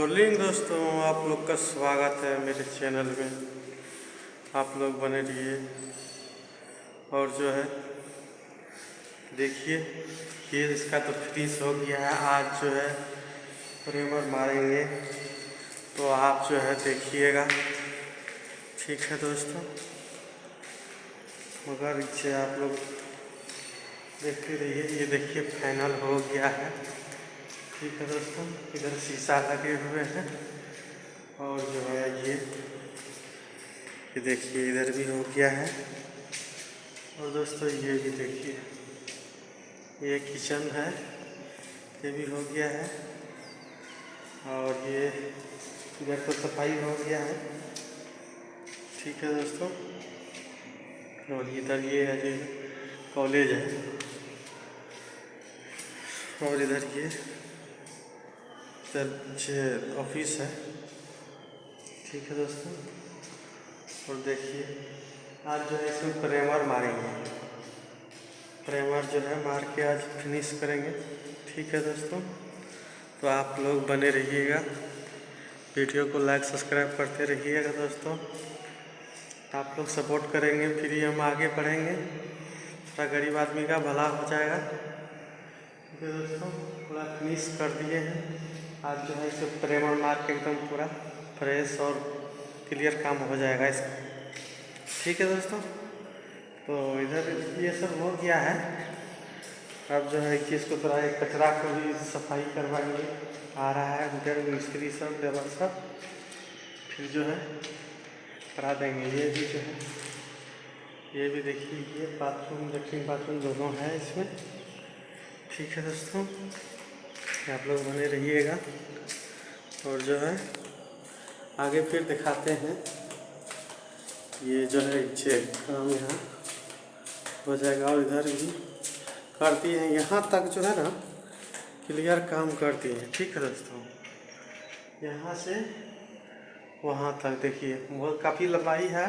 Morning दोस्तों, आप लोग का स्वागत है मेरे चैनल में। आप लोग बने रहिए। और जो है देखिए, ये इसका तो फिनिश हो गया है। आज जो है प्रेमर मारेंगे, तो आप जो है देखिएगा। ठीक है दोस्तों, मगर इसे आप लोग देखते रहिए। ये देखिए फाइनल हो गया है। ठीक है दोस्तों, इधर शीशा लगे हुए हैं और जो है ये देखिए इधर भी हो गया है। और दोस्तों ये भी देखिए, ये किचन है, ये भी हो गया है। और ये इधर तो सफाई हो गया है। ठीक है दोस्तों, और इधर ये है जो कॉलेज है, और इधर ये ऑफिस है। ठीक है दोस्तों, और देखिए आज जो है इसमें प्रेमर मारेंगे। प्रेमर जो है मार के आज फिनिश करेंगे। ठीक है दोस्तों, तो आप लोग बने रहिएगा, वीडियो को लाइक सब्सक्राइब करते रहिएगा दोस्तों। आप लोग सपोर्ट करेंगे फिर ही हम आगे बढ़ेंगे, थोड़ा गरीब आदमी का भला हो जाएगा। ठीक है दोस्तों, पूरा फिनिश कर दिए हैं। आज जो है इसे प्रेमर मार के एकदम पूरा फ्रेश और क्लियर काम हो जाएगा इसका। ठीक है दोस्तों, तो इधर ये सब हो गया है। अब जो है कि इसको थोड़ा कचरा को भी सफाई करवाएंगे। आ रहा है उधर मिस्त्री सब, लेबर सब, फिर जो है करा देंगे। ये भी जो है, ये भी देखिए, ये बाथरूम, लेट्रिन बाथरूम दोनों है इसमें। ठीक है दोस्तों, आप लोग बने रहिएगा। और जो है आगे फिर दिखाते हैं। ये जो है काम यहाँ हो जाएगा, और इधर भी कर दिए हैं। यहाँ तक जो है ना क्लियर काम कर दिए हैं। ठीक है दोस्तों, यहाँ से वहाँ तक देखिए बहुत काफ़ी लंबाई है,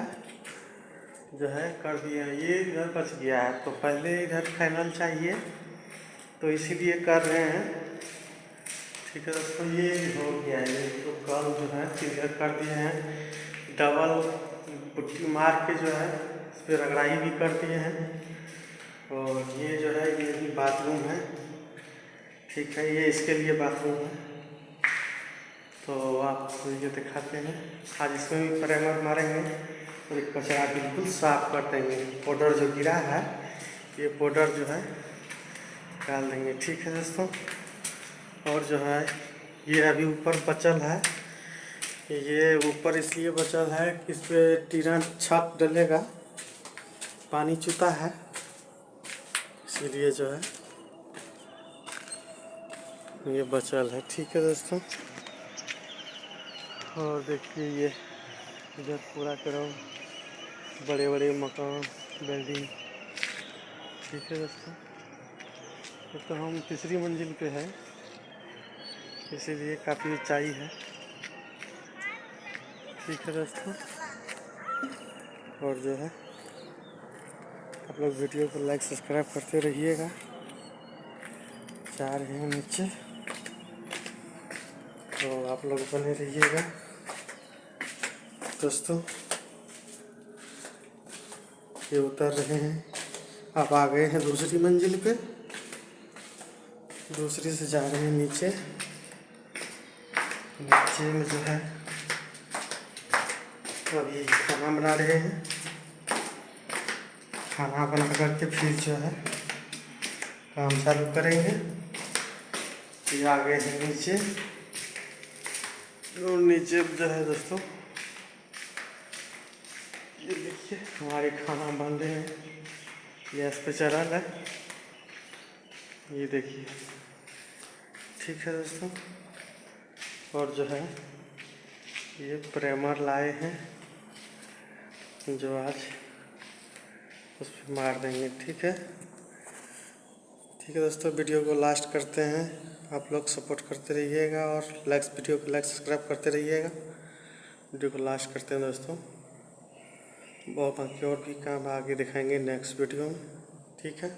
जो है कर दिए हैं। ये इधर बच गया है, तो पहले इधर फाइनल चाहिए, तो इसीलिए कर रहे हैं। ठीक है दोस्तों, ये हो गया है। ये तो कल जो है क्लियर कर दिए हैं। डबल पुट्टी मार के जो है इस पर रगड़ाई भी कर दिए हैं। और ये जो है ये भी बाथरूम है। ठीक है, ये इसके लिए बाथरूम है, तो आपको ये दिखाते हैं। आज इसमें भी प्राइमर मारेंगे और एक कचरा बिल्कुल साफ कर देंगे। पाउडर जो गिरा है, ये पाउडर जो है डाल देंगे। ठीक है दोस्तों, और जो है ये अभी ऊपर बचल है। ये ऊपर इसलिए बचल है कि इस पर टीना छत डलेगा, पानी चूता है, इसीलिए जो है ये बचल है। ठीक है दोस्तों, और देखिए ये इधर पूरा करो बड़े बड़े मकान, बिल्डिंग। ठीक है दोस्तों, तो हम तीसरी मंजिल पे है, इसीलिए काफ़ी ऊंचाई है। ठीक है दोस्तों, और जो है आप लोग वीडियो को लाइक सब्सक्राइब करते रहिएगा। जा रहे हैं नीचे, तो आप लोग बने रहिएगा दोस्तों। ये उतर रहे हैं, अब आ गए हैं दूसरी मंजिल पे, दूसरी से जा रहे हैं नीचे। नीचे में जो है अभी खाना बना रहे हैं। खाना बना करके फिर जो है काम चालू करेंगे। ये आ गए हैं नीचे, और नीचे जो है दोस्तों ये देखिए हमारे खाना बन रहे हैं, गैस पे चढ़ल है, ये देखिए। ठीक है दोस्तों, और जो है ये प्रेमर लाए हैं, जो आज उस पर मार देंगे। ठीक है, ठीक है दोस्तों, वीडियो को लास्ट करते हैं। आप लोग सपोर्ट करते रहिएगा और वीडियो को लाइक सब्सक्राइब करते रहिएगा। वीडियो को लास्ट करते हैं दोस्तों, बहुत बाकी और भी काम आगे दिखाएंगे नेक्स्ट वीडियो में। ठीक है।